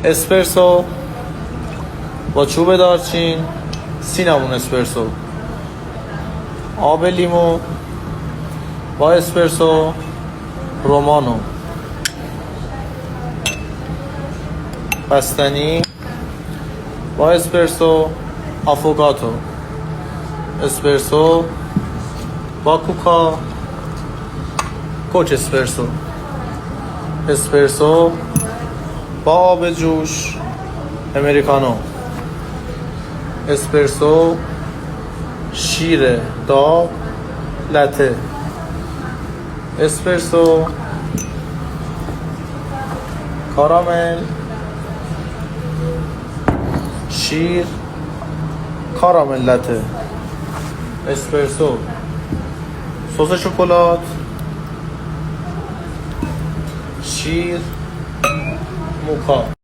اسپرسو با چوب دارچین، سینامون اسپرسو. آب لیمو با اسپرسو رومانو. بستنی با اسپرسو آفوگاتو. اسپرسو با کوک اسپرسو. اسپرسو با آب جوش امریکانو. اسپرسو شیر داغ لته. اسپرسو کارامل شیر کارامل لته. اسپرسو سس شکلات شیر موکا.